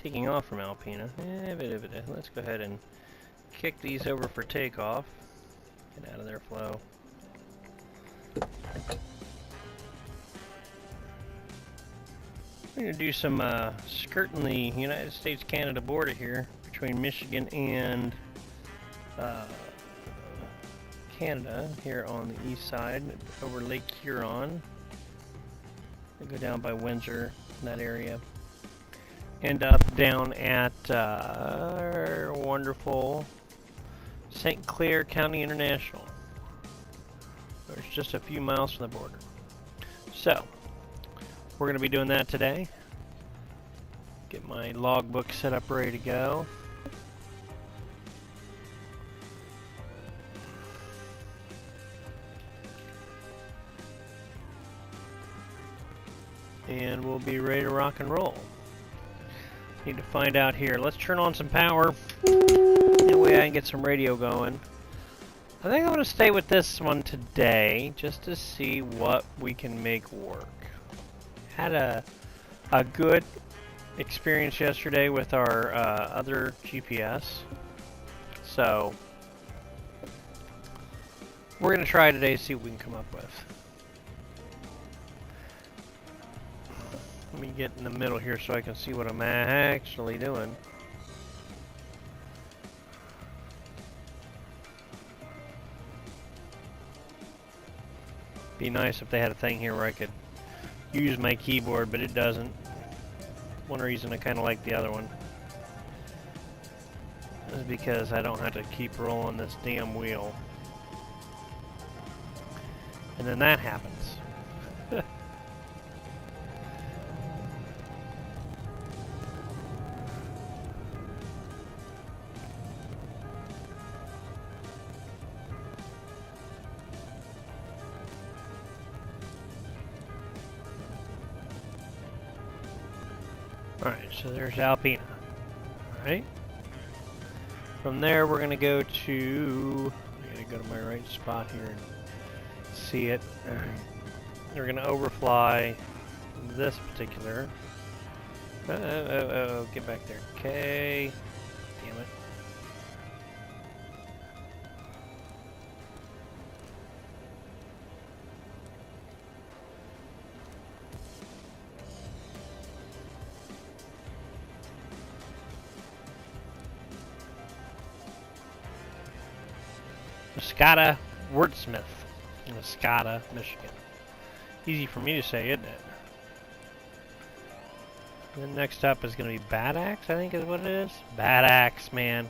taking off from Alpena. Let's go ahead and kick these over for takeoff. Get out of their flow. We're going to do some skirting the United States-Canada border here between Michigan and Canada here on the east side over Lake Huron. We go down by Windsor, in that area. End up down at wonderful St. Clair County International. There's just a few miles from the border. So, we're going to be doing that today. Get my logbook set up, ready to go. And we'll be ready to rock and roll. Need to find out here. Let's turn on some power. That way I can get some radio going. I think I'm going to stay with this one today, just to see what we can make work. Had a good experience yesterday with our other GPS. So, we're going to try today to see what we can come up with. Let me get in the middle here so I can see what I'm actually doing. Be nice if they had a thing here where I could use my keyboard, but it doesn't. One reason I kind of like the other one is because I don't have to keep rolling this damn wheel. And then that happens. Alright, so there's Alpena. Alright. From there, we're going to go to... I got to go to my right spot here and see it. We're going to overfly this particular... get back there. Okay. Damn it. Muscata Wordsmith in Muscata, Michigan. Easy for me to say, isn't it? Then next up is going to be Bad Axe, I think is what it is. Bad Axe, man.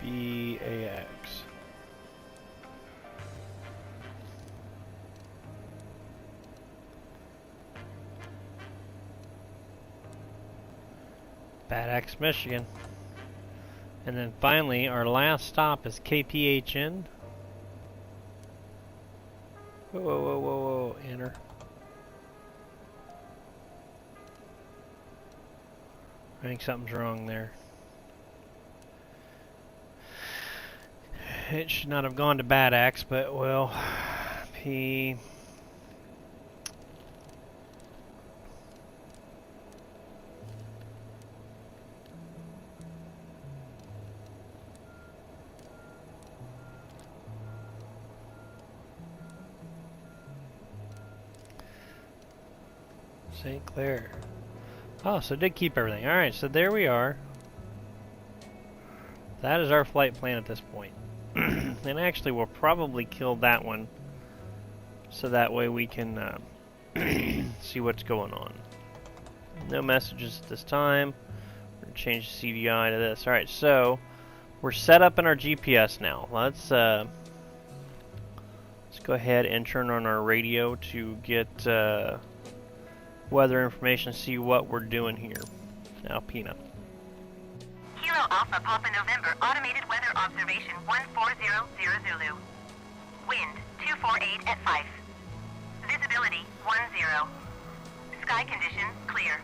B-A-X. Bad Axe, Michigan. And then finally, our last stop is KPHN. Whoa, whoa, whoa, whoa, whoa, enter. I think something's wrong there. It should not have gone to Bad Axe, but well, P... St. Clair. Oh, so it did keep everything. Alright, so there we are. That is our flight plan at this point. And actually, we'll probably kill that one, so that way we can see what's going on. No messages at this time. We're going to change the CDI to this. Alright, so we're set up in our GPS now. Let's go ahead and turn on our radio to get weather information, see what we're doing here. Alpena. Kilo Alpha Papa November Automated Weather Observation 140 Zulu. Wind 248 at 5. Visibility 10. Sky condition clear.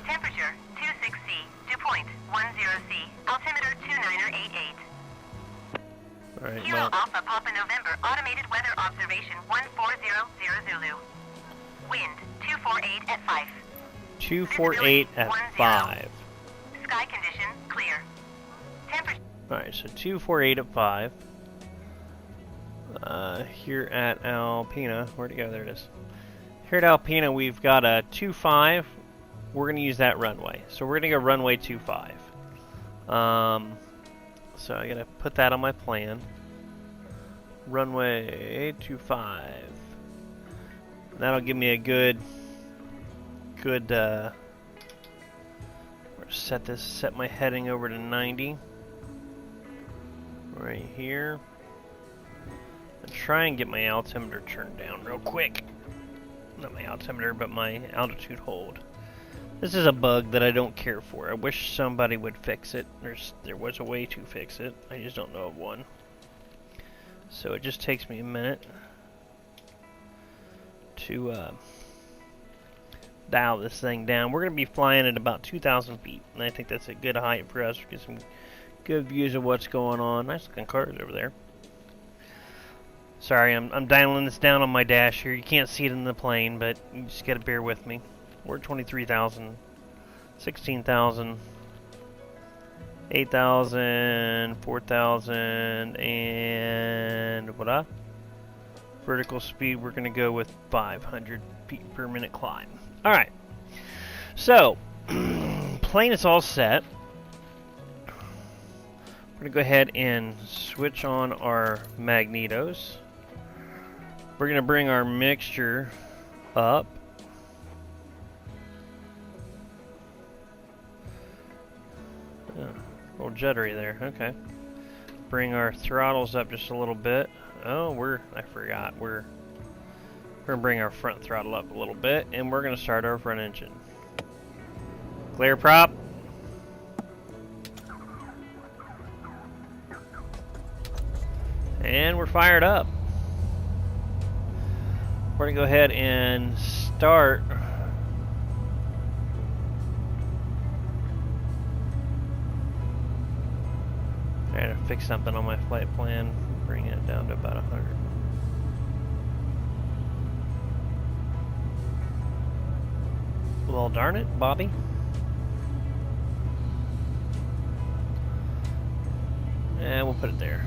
Temperature 26C. Dew point 10C. Altimeter 2988. Alright, Kilo Alpha Papa November Automated Weather Observation 140 Zulu. Wind 248 at 5. 248 at 5. Sky condition clear. Temperature. Alright, so 248 at 5. Here at Alpena, where'd it go? There it is. Here at Alpena, we've got a 25. We're going to use that runway. So we're going to go runway 25. So I got to put that on my plan. Runway 25. That'll give me a good set my heading over to 90. Right here. And try and get my altimeter turned down real quick. Not my altimeter, but my altitude hold. This is a bug that I don't care for. I wish somebody would fix it. There was a way to fix it. I just don't know of one. So it just takes me a minute to dial this thing down. We're going to be flying at about 2,000 feet, and I think that's a good height for us to get some good views of what's going on. Nice looking cars over there. Sorry, I'm dialing this down on my dash here. You can't see it in the plane, but you just got to bear with me. We're at 23,000, 16,000, 8,000, 4,000, and what? Vertical speed, we're going to go with 500 feet per minute climb. Alright, so, plane is all set. We're going to go ahead and switch on our magnetos. We're going to bring our mixture up. Oh, a little jittery there, okay. Bring our throttles up just a little bit. Oh, I forgot, we're going to bring our front throttle up a little bit, and we're going to start our front engine. Clear prop. And we're fired up. We're going to go ahead and start. I had to fix something on my flight plan. Bring it down to about 100. Well, darn it, Bobby. And we'll put it there.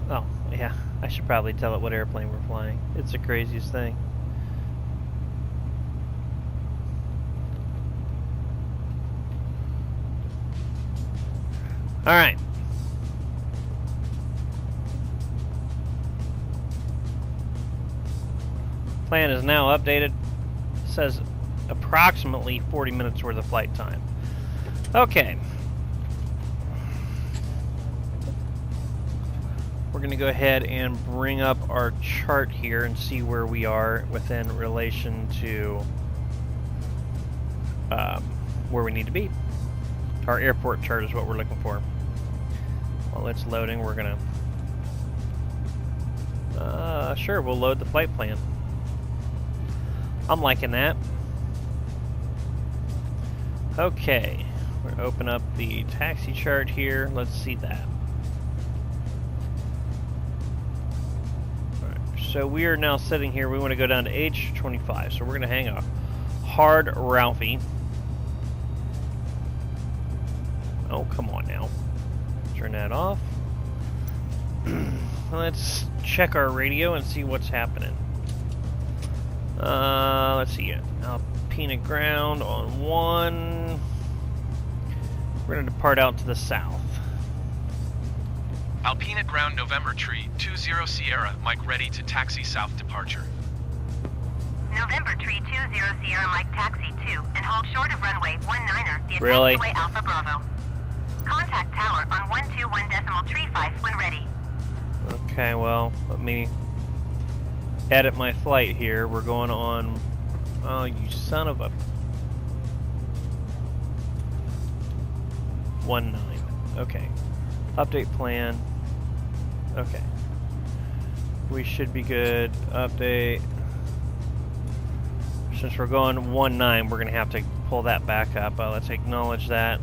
Oh, yeah. I should probably tell it what airplane we're flying. It's the craziest thing. Alright. Plan is now updated. It says approximately 40 minutes worth of flight time. Okay. We're going to go ahead and bring up our chart here and see where we are within relation to where we need to be. Our airport chart is what we're looking for. While it's loading, we're going to... sure, we'll load the flight plan. I'm liking that. Okay. We're going to open up the taxi chart here. Let's see that. So we are now sitting here. We want to go down to H25. So we're going to hang a hard Ralphie. Oh, come on now. Turn that off. Let's check our radio and see what's happening. Let's see. Alpena ground on 1. We're going to depart out to the south. Alpena ground November tree 20 Sierra, Mike ready to taxi south departure. November tree 20 Sierra, Mike taxi 2 and hold short of runway 19er. Really? Taxiway Alpha Bravo. Contact tower on 121.35 when ready. Okay, well, let me edit my flight here. We're going on... Oh, you son of a... 19. Okay. Update plan. Okay. We should be good. Update. Since we're going 19, we're going to have to pull that back up. Let's acknowledge that.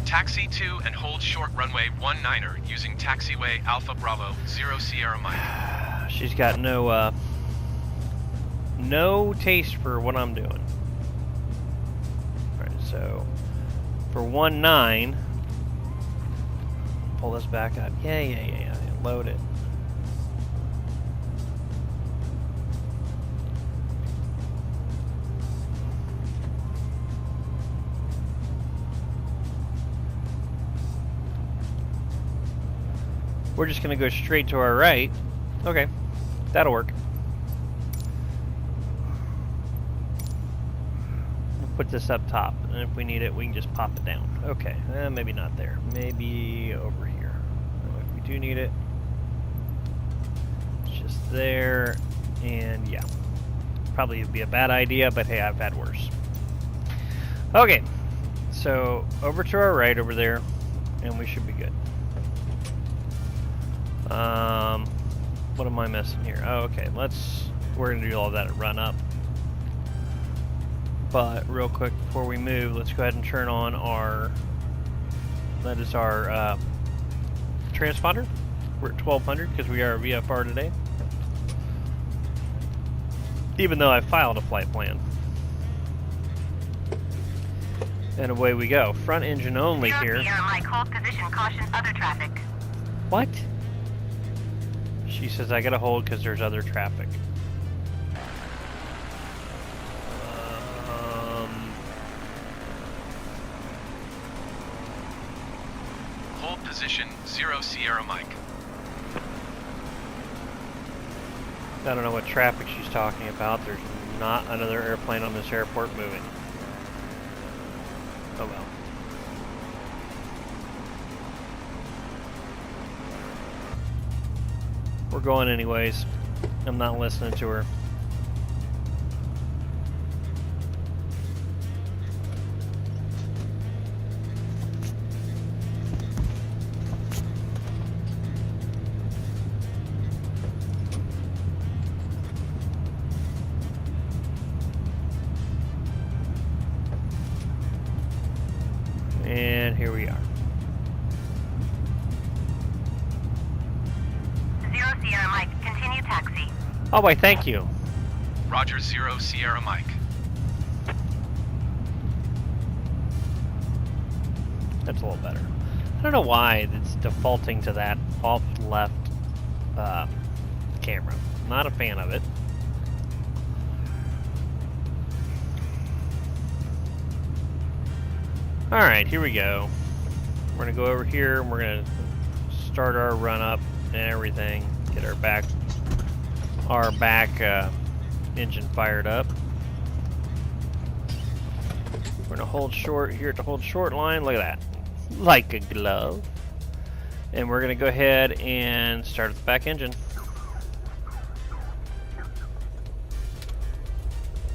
Taxi 2 and hold short runway 19er using taxiway Alpha Bravo 0 Sierra Mike. She's got no taste for what I'm doing. Alright, so for 19, pull this back up. Yeah. Load it. We're just going to go straight to our right. Okay, that'll work. We'll put this up top, and if we need it, we can just pop it down. Okay, maybe not there. Maybe over here. If we do need it, it's just there, and yeah. Probably would be a bad idea, but hey, I've had worse. Okay, so over to our right over there, and we should be good. What am I missing here? Oh, okay, we're gonna do all that at run up. But real quick before we move, let's go ahead and turn on our transponder. We're at 1200 because we are VFR today. Even though I filed a flight plan. And away we go. Front engine only here. Mike, hold position, caution, other traffic. What? She says I gotta hold because there's other traffic. Hold position 0 Sierra Mike. I don't know what traffic she's talking about. There's not another airplane on this airport moving. Oh well. We're going anyways. I'm not listening to her. And here we are. 0 Sierra Mike, continue taxi. Oh, why, thank you. Roger 0 Sierra Mike. That's a little better. I don't know why it's defaulting to that off left camera. Not a fan of it. Alright, here we go. We're going to go over here and we're going to start our run up and everything. Get our back engine fired up. We're going to hold short here at the hold short line. Look at that. Like a glove. And we're going to go ahead and start the back engine.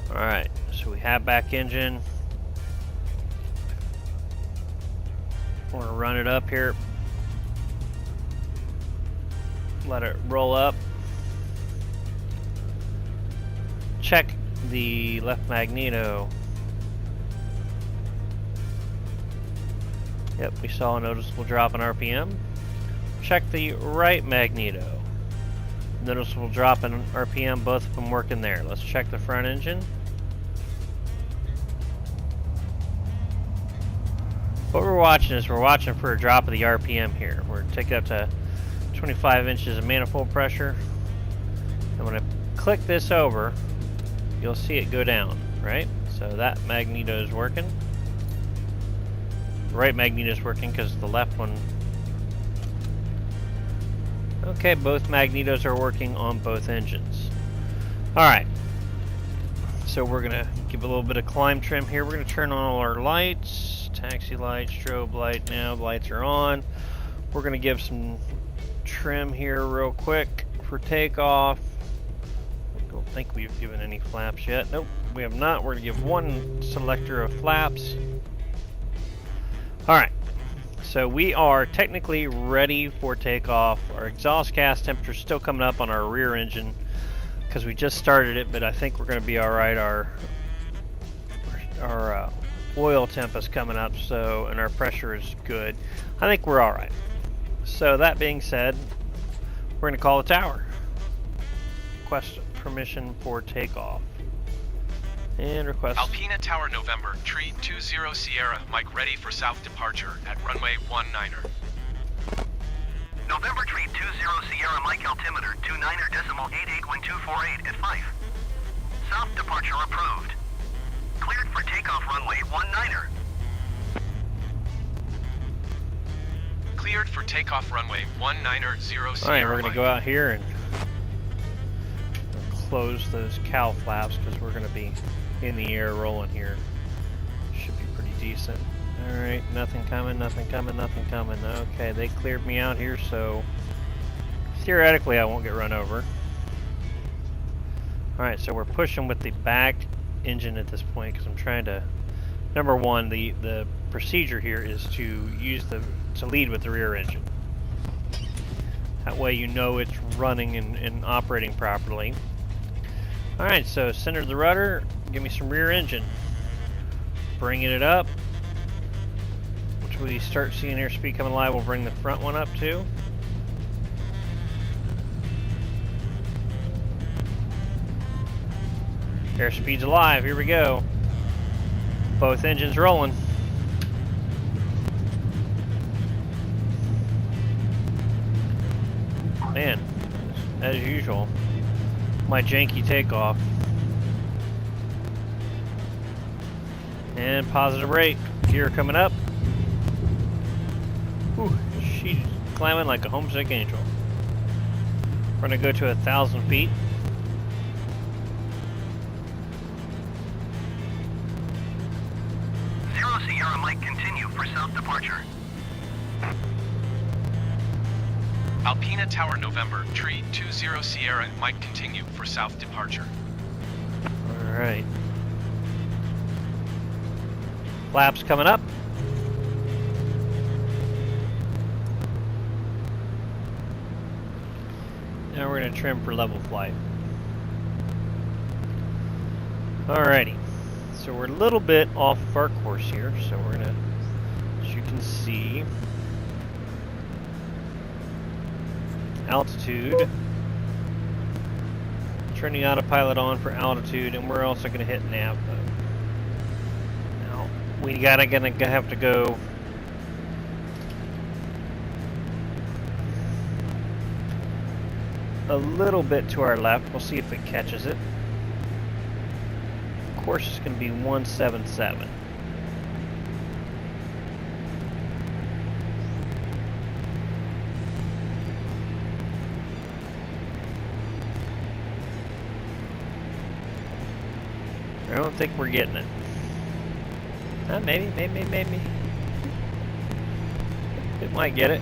Alright, so we have back engine. We're going to run it up here. Let it roll up. Check the left magneto. Yep, we saw a noticeable drop in RPM. Check the right magneto. Noticeable drop in RPM, both of them working there. Let's check the front engine. What we're watching is we're watching for a drop of the RPM here. We're taking up to 25 inches of manifold pressure. And when I click this over, you'll see it go down, right? So that magneto is working. The right magneto is working because the left one... Okay, both magnetos are working on both engines. Alright. So we're going to give a little bit of climb trim here. We're going to turn on all our lights. Taxi light, strobe light now. The lights are on. We're going to give some trim here real quick for takeoff. I don't think we've given any flaps yet. Nope, we have not. We're going to give one selector of flaps. Alright, so we are technically ready for takeoff. Our exhaust gas temperature is still coming up on our rear engine because we just started it, but I think we're going to be alright. Our oil temp is coming up, so, and our pressure is good. I think we're all right. So that being said, we're going to call the tower. Request permission for takeoff. And request. Alpina Tower November, tree 20 Sierra, Mike ready for south departure at runway 19er. November tree 20 Sierra, Mike altimeter 29.881248 at 5. South departure approved. Cleared for takeoff runway 19er. Cleared for takeoff runway 19er 0 Sierra. Alright, we're going to Mike. go out here and close those cowl flaps because we're going to be in the air rolling here. Should be pretty decent. Alright, nothing coming, nothing coming, nothing coming. Okay, they cleared me out here, so theoretically I won't get run over. Alright, so we're pushing with the back engine at this point because I'm trying to... Number one, the procedure here is to lead with the rear engine. That way you know it's running and operating properly. Alright, so center the rudder, give me some rear engine. Bringing it up. Which we start seeing airspeed coming live, we'll bring the front one up too. Airspeed's alive, here we go. Both engines rolling. Man, as usual, my janky takeoff. And positive rate. Gear coming up. Whew, she's climbing like a homesick angel. We're gonna go to 1,000 feet. Sierra, Mike continue for south departure. Alpina Tower November, tree 20 Sierra, Mike continue for south departure. Alright. Flaps coming up. Now we're going to trim for level flight. Alrighty. So we're a little bit off of our course here, so we're going to, as you can see, altitude. Turning autopilot on for altitude, and we're also going to hit nav mode. Now, we gonna have to go a little bit to our left. We'll see if it catches it. Course is going to be 177. I don't think we're getting it. Maybe. It might get it.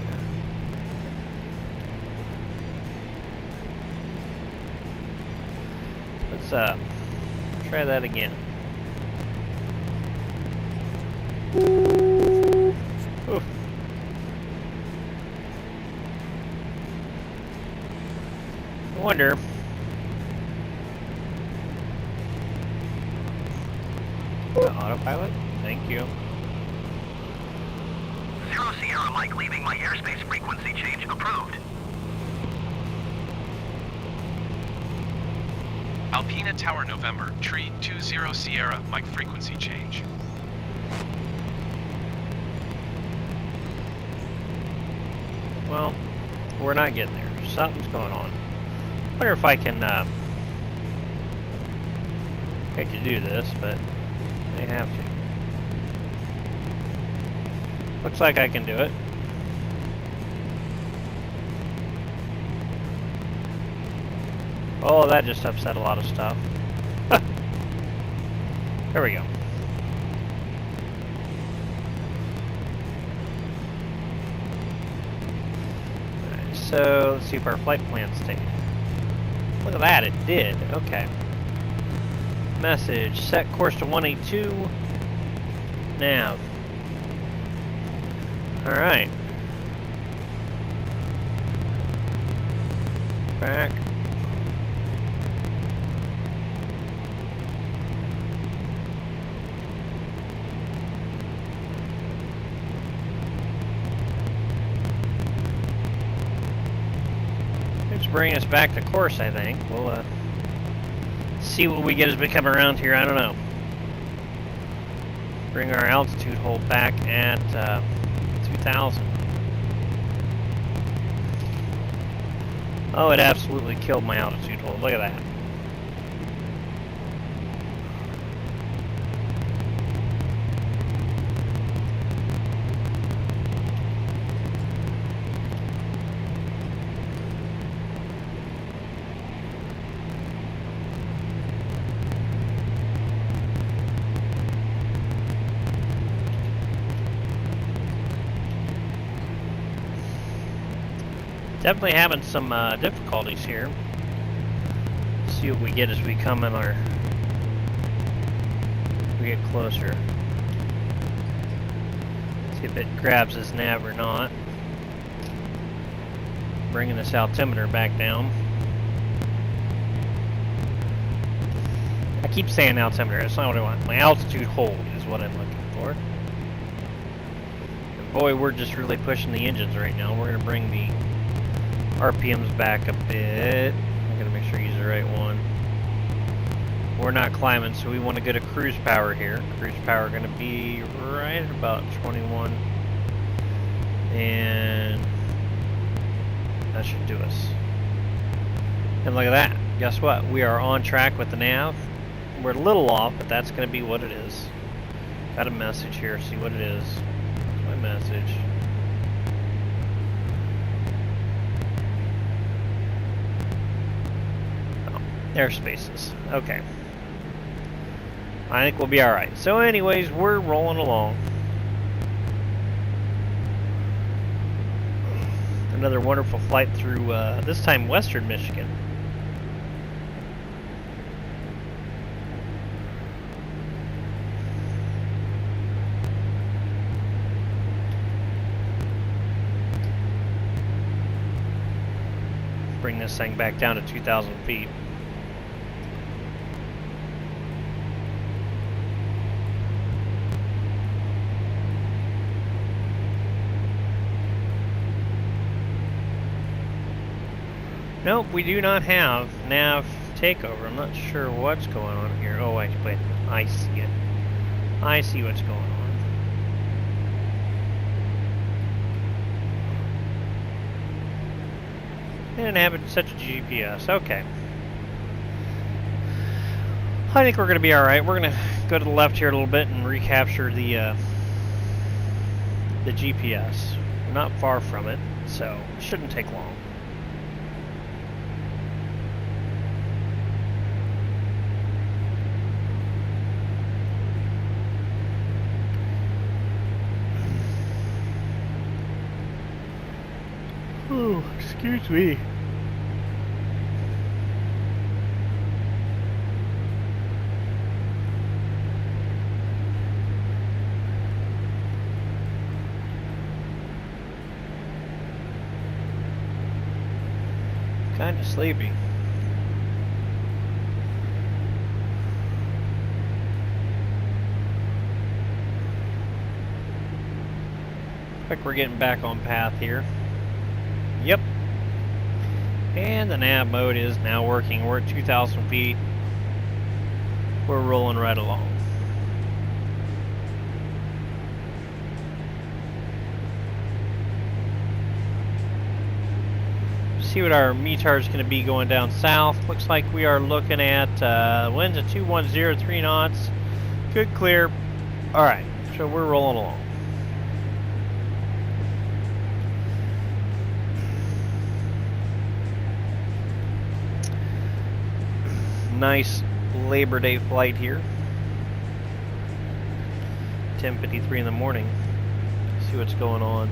Let's try that again. Oof. I wonder. Autopilot? Thank you. 0 Sierra, Mike leaving my airspace frequency change approved. Alpina Tower November, tree 20 Sierra, Mike frequency change. Well, we're not getting there. Something's going on. I wonder if I can do this, but I have to. Looks like I can do it. Oh, that just upset a lot of stuff. There we go. Alright, so let's see if our flight plan stayed. Look at that, it did. Okay. Message, set course to 182. Nav. Alright. Back. bringing us back to course, I think. We'll see what we get as we come around here. I don't know. Bring our altitude hold back at 2,000. Oh, it absolutely killed my altitude hold. Look at that. Definitely having some difficulties here. See what we get as we come in our... we get closer. See if it grabs this nav or not. Bringing this altimeter back down. I keep saying altimeter, that's not what I want. My altitude hold is what I'm looking for. And boy, we're just really pushing the engines right now. We're going to bring the RPMs back a bit. I'm going to make sure I use the right one. We're not climbing, so we want to go to cruise power here. Cruise power going to be right at about 21. And that should do us. And look at that. Guess what? We are on track with the nav. We're a little off, but that's going to be what it is. Got a message here. See what it is. That's my message. Airspaces. Okay. I think we'll be alright. So anyways, we're rolling along. Another wonderful flight through, this time, Western Michigan. Bring this thing back down to 2,000 feet. Nope, we do not have nav takeover. I'm not sure what's going on here. Oh, wait, I see it. I see what's going on. Didn't have it such a GPS. Okay. I think we're going to be alright. We're going to go to the left here a little bit and recapture the GPS. We're not far from it, so it shouldn't take long. Oh, excuse me. Kind of sleepy. Looks like we're getting back on path here. Yep. And the nav mode is now working. We're at 2,000 feet. We're rolling right along. See what our METAR is going to be going down south. Looks like we are looking at winds at 210, 3 knots. Good clear. Alright, so we're rolling along. Nice Labor Day flight here. 10:53 in the morning. See what's going on.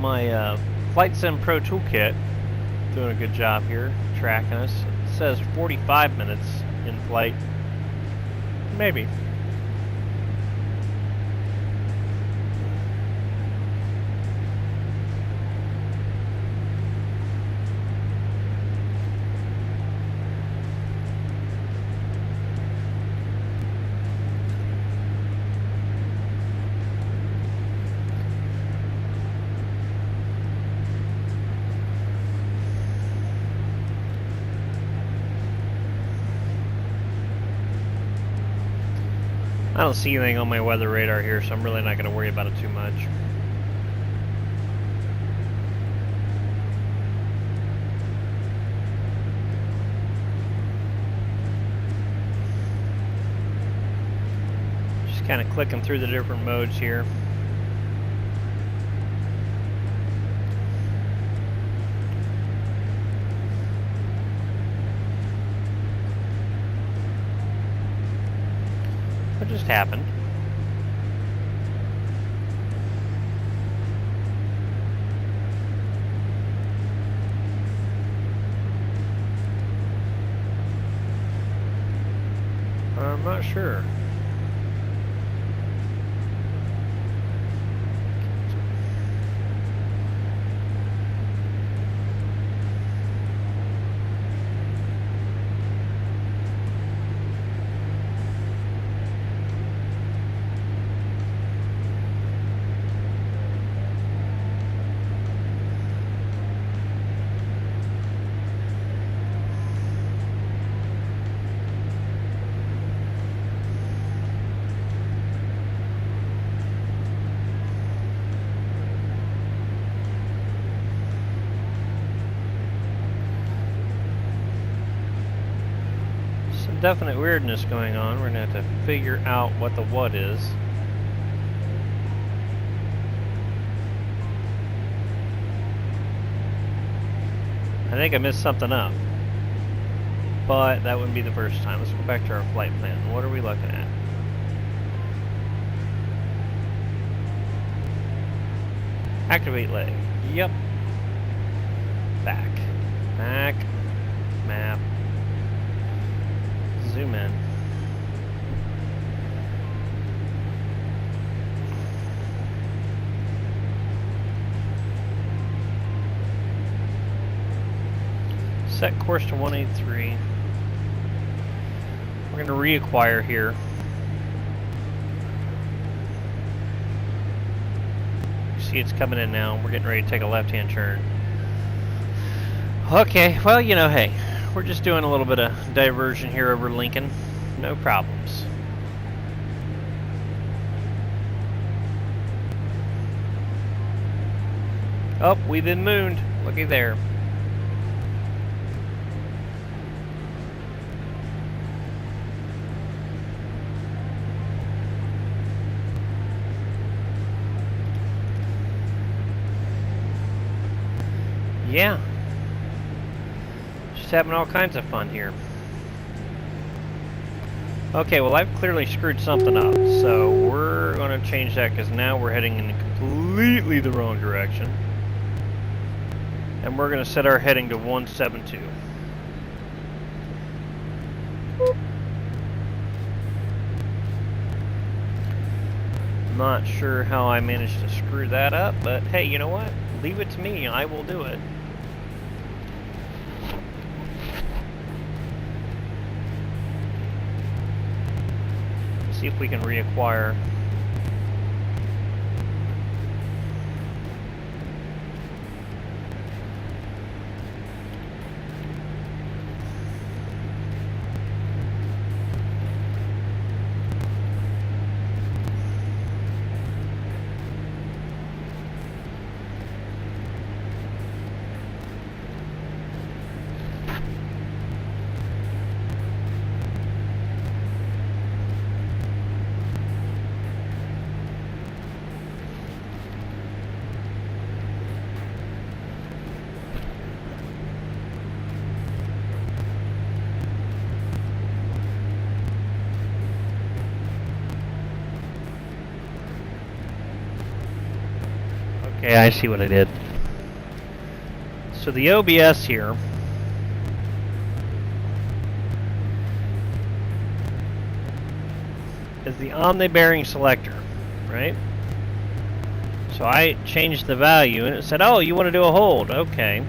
My Flight Sim Pro Toolkit doing a good job here, tracking us. It says 45 minutes in flight. Maybe. don't see anything on my weather radar here, so I'm really not going to worry about it too much. Just kind of clicking through the different modes here. What just happened? I'm not sure. Definite weirdness going on. We're gonna have to figure out what the what is. I think I messed something up, but that wouldn't be the first time. Let's go back to our flight plan. What are we looking at? Activate leg. Yep. Back. Back. Map. Zoom in. Set course to 183. We're going to reacquire here. You see it's coming in now. We're getting ready to take a left-hand turn. Okay, well, you know, hey. We're just doing a little bit of diversion here over Lincoln. No problems. Oh, we've been mooned. Looky there. Yeah. Having all kinds of fun here. Okay, well I've clearly screwed something up, so we're going to change that because now we're heading in completely the wrong direction. And we're going to set our heading to 172. Not sure how I managed to screw that up, but hey, you know what? Leave it to me, I will do it. See if we can reacquire. Okay, I see what I did. So the OBS here is the omni-bearing selector, right? So I changed the value and it said, oh, you want to do a hold. Okay.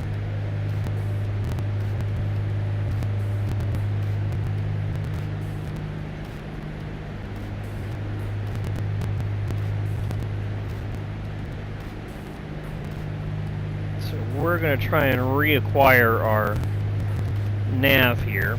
We're going to try and reacquire our nav here.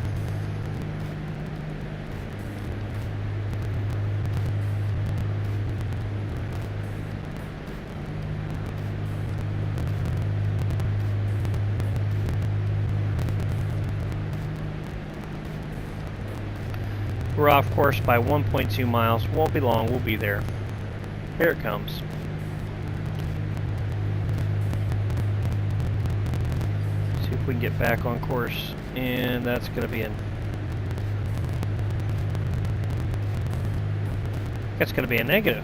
We're off course by 1.2 miles. Won't be long. We'll be there. Here it comes. See if we can get back on course. And that's going to be that's going to be a negative.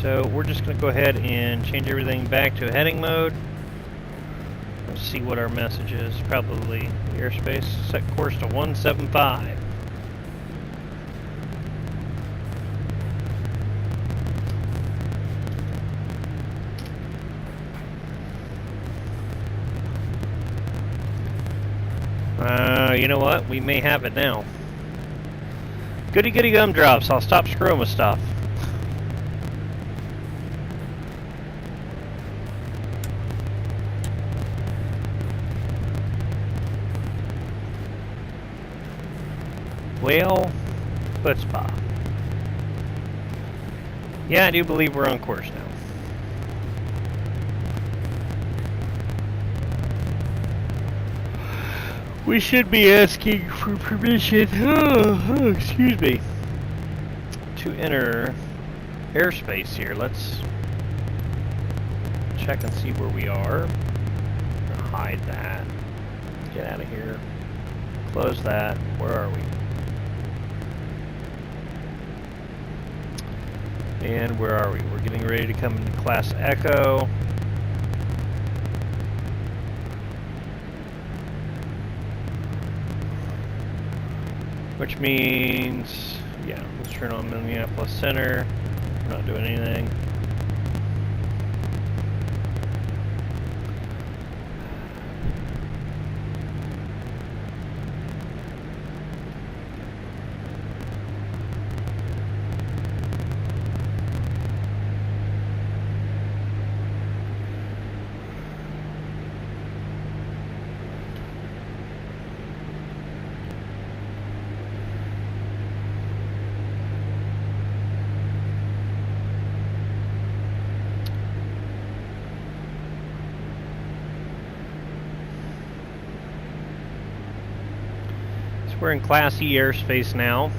So we're just going to go ahead and change everything back to heading mode. Let's see what our message is. Probably airspace. Set course to 175. You know what? We may have it now. Goody goody gumdrops. I'll stop screwing with stuff. Well, chutzpah. Yeah, I do believe we're on course now. We should be asking for permission, excuse me, to enter airspace here. Let's check and see where we are. Hide that. Get out of here. Close that. Where are we? And where are we? We're getting ready to come into Class Echo. Which means, yeah, let's turn on Minneapolis Center. We're not doing anything. We're in Class E airspace now.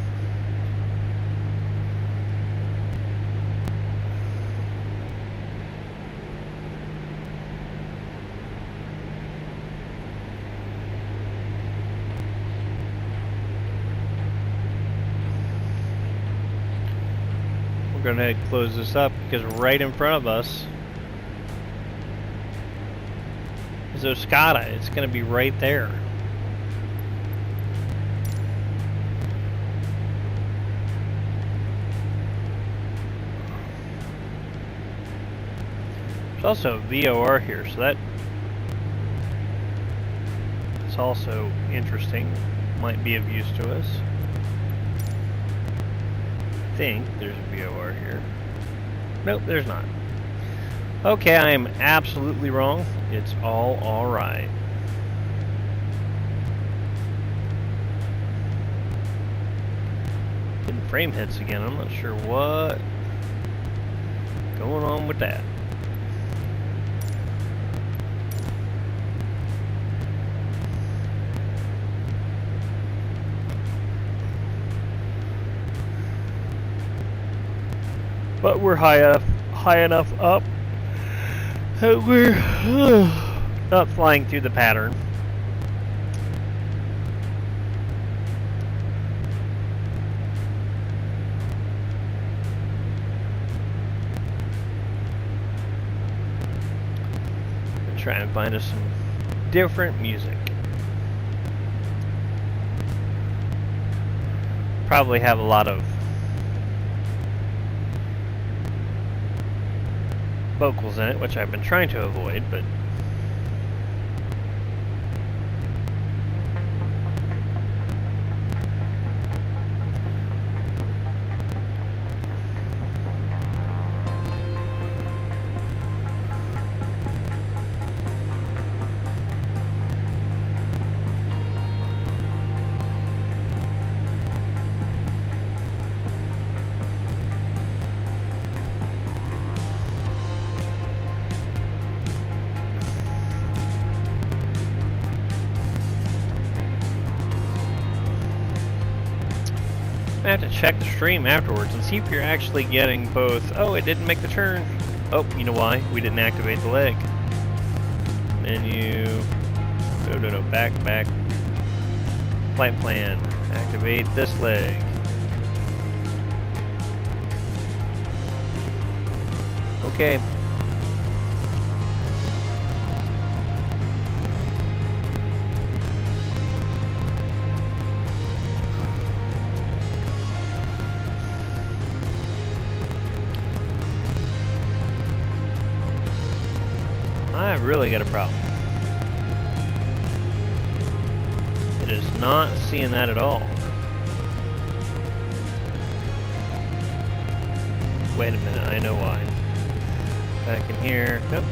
We're going to close this up because right in front of us is Oscada. It's going to be right there. There's also VOR here, so that's also interesting. Might be of use to us. I think there's a VOR here. Nope, there's not. Okay, I am absolutely wrong. It's all alright. Getting frame hits again. I'm not sure what going on with that. But we're high enough up that we're not flying through the pattern. We'll try and find us some different music. Probably have a lot of vocals in it, which I've been trying to avoid, but I have to check the stream afterwards and see if you're actually getting both. Oh, it didn't make the turn. Oh, you know why? We didn't activate the leg. Menu. No, back. Flight plan. Activate this leg. Okay. I've really got a problem. It is not seeing that at all. Wait a minute, I know why. Back in here. Nope.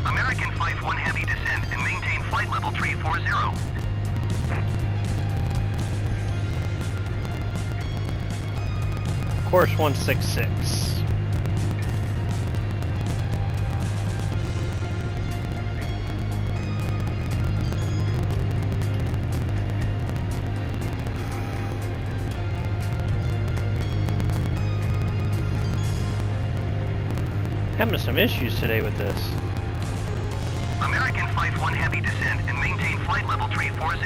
American 5-1 heavy descent and maintain flight level 340. Course 166. Having some issues today with this. American 5-1 heavy descent and maintain flight level 340.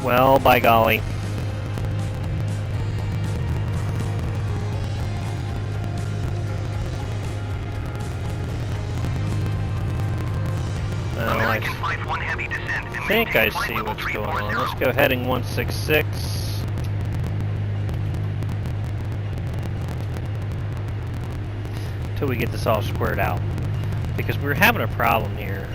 Well, by golly. American 5-1 heavy descent and I think I maintain flight see level what's going on. 340. Let's go heading 166. Till we get this all squared out. Because we're having a problem here.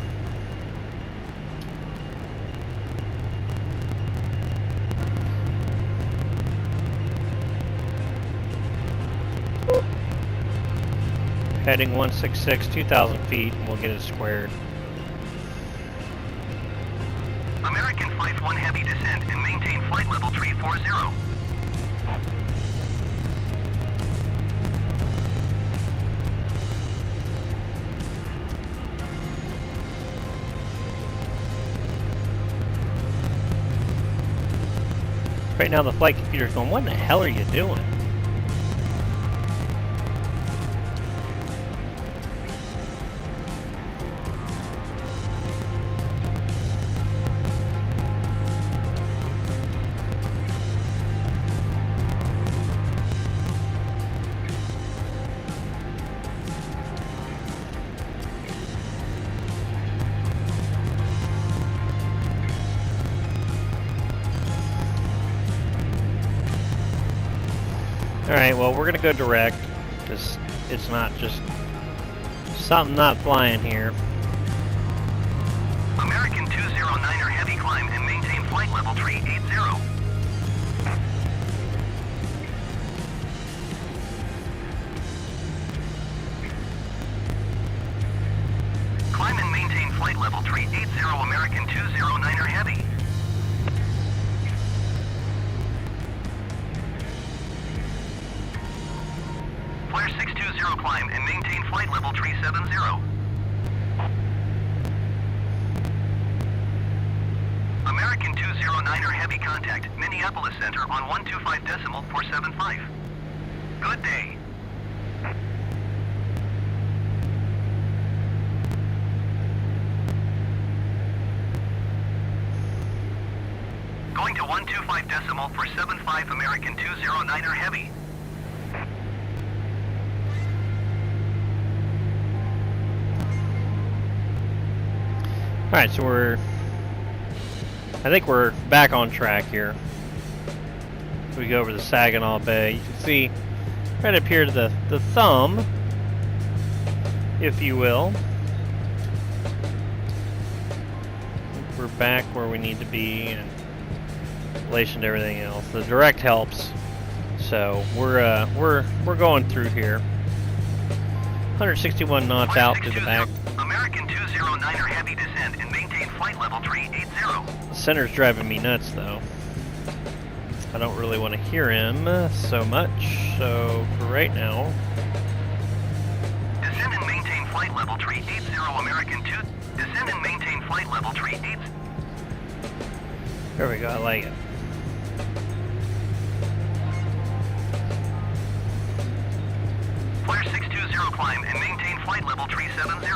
Heading 166, 2,000 feet, and we'll get it squared. American 5-1 heavy descent and maintain flight level 340. Right now the flight computer's going, what the hell are you doing? Alright, well, we're gonna go direct, because it's not just something not flying here. American 209er heavy climb and maintain flight level 380. Climb and maintain flight level 380, American 209er heavy. Flare 620 climb and maintain flight level 370. American 209er heavy contact, Minneapolis Center on 125.475. Good day. Going to 125.475 American 209er heavy. Alright, so I think we're back on track here. We go over the Saginaw Bay. You can see right up here to the thumb, if you will. We're back where we need to be in relation to everything else. The direct helps. So we're going through here. 161 knots out to the back. American 209 289er heavy descend and maintain flight level 380. The center's driving me nuts, though. I don't really want to hear him so much, so for right now... Descend and maintain flight level 380 American 2. Descend and maintain flight level 380. There we go, I like it. Flare 620 climb and maintain flight level 370.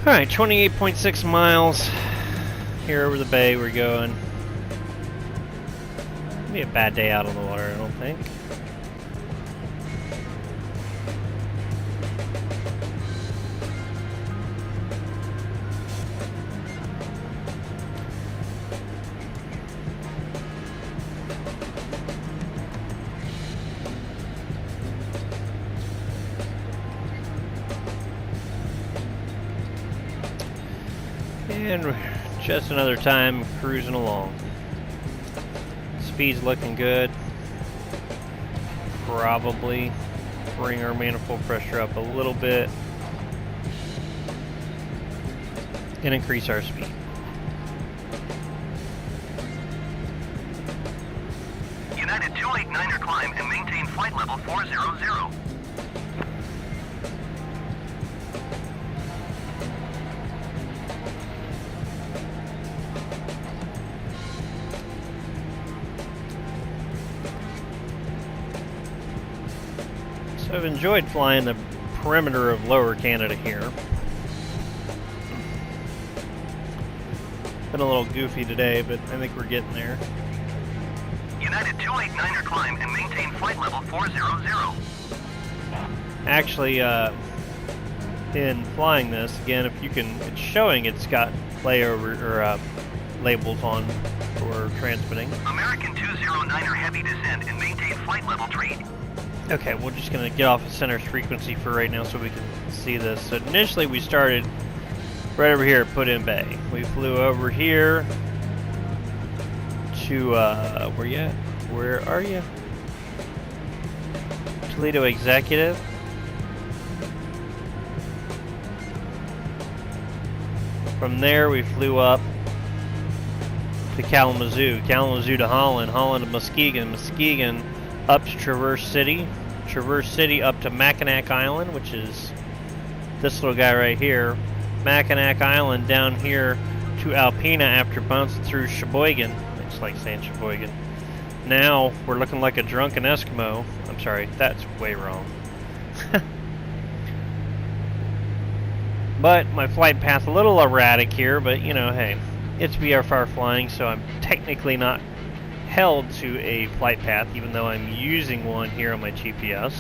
Alright, 28.6 miles. Here over the bay we're going. It'll be a bad day out on the water, I don't think. And just another time cruising along. Speed's looking good. Probably bring our manifold pressure up a little bit and increase our speed. United 289er climb and maintain flight level 400. So I've enjoyed flying the perimeter of Lower Canada here. Been a little goofy today, but I think we're getting there. United 289er climb and maintain flight level 400. Actually, in flying this, again, if you can, it's showing it's got layover or labels on for transmitting. American 209er heavy descend and maintain flight level 3. Okay, we're just going to get off the center's frequency for right now so we can see this. So initially we started right over here at Put in Bay. We flew over here to, where you at? Where are you? Toledo Executive. From there we flew up to Kalamazoo. Kalamazoo to Holland. Holland to Muskegon. Muskegon up to Traverse City up to Mackinac Island, which is this little guy right here. Mackinac Island down here to Alpena after bouncing through Sheboygan. I just like saying Sheboygan. Now we're looking like a drunken Eskimo. I'm sorry, that's way wrong. But my flight path a little erratic here, but you know, hey, it's VFR flying, so I'm technically not held to a flight path, even though I'm using one here on my GPS.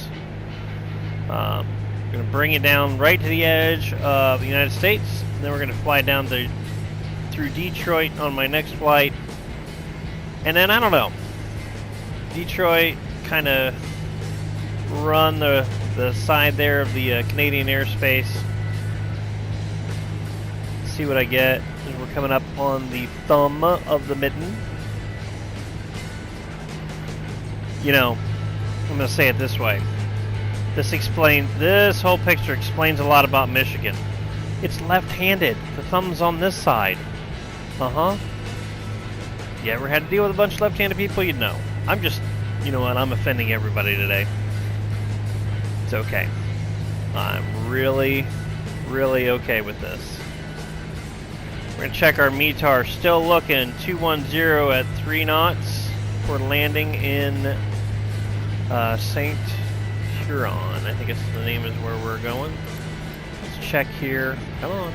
I'm going to bring it down right to the edge of the United States, and then we're going to fly down through Detroit on my next flight. And then, I don't know, Detroit, kind of run the side there of the Canadian airspace. See what I get as we're coming up on the thumb of the mitten. You know, I'm going to say it this way. This whole picture explains a lot about Michigan. It's left-handed. The thumb's on this side. Uh-huh. You ever had to deal with a bunch of left-handed people? You'd know. I'm just, you know what, I'm offending everybody today. It's okay. I'm really, really okay with this. We're going to check our METAR. Still looking 210 at 3 knots. We're landing in St. Huron. I think it's the name is where we're going. Let's check here. Come on.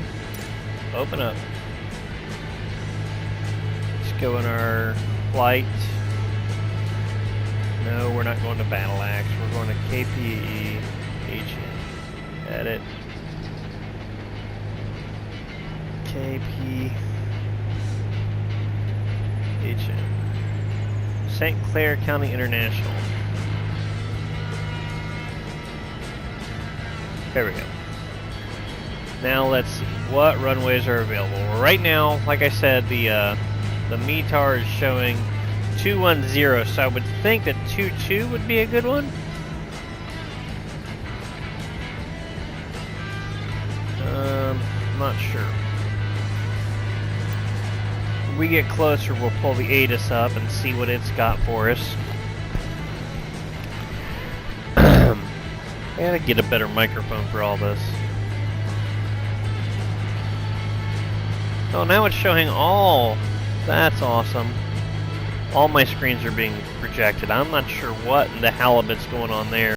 Open up. Let's go in our flight. No, we're not going to Battle Axe. We're going to KPE. Edit. KP. St. Clair County International. There we go. Now let's see what runways are available. Right now, like I said, the METAR is showing 210, so I would think that 22 would be a good one. Not sure. When we get closer, we'll pull the ATIS up and see what it's got for us. I gotta get a better microphone for all this. Oh, now it's showing all. That's awesome. All my screens are being projected. I'm not sure what in the halibut's going on there.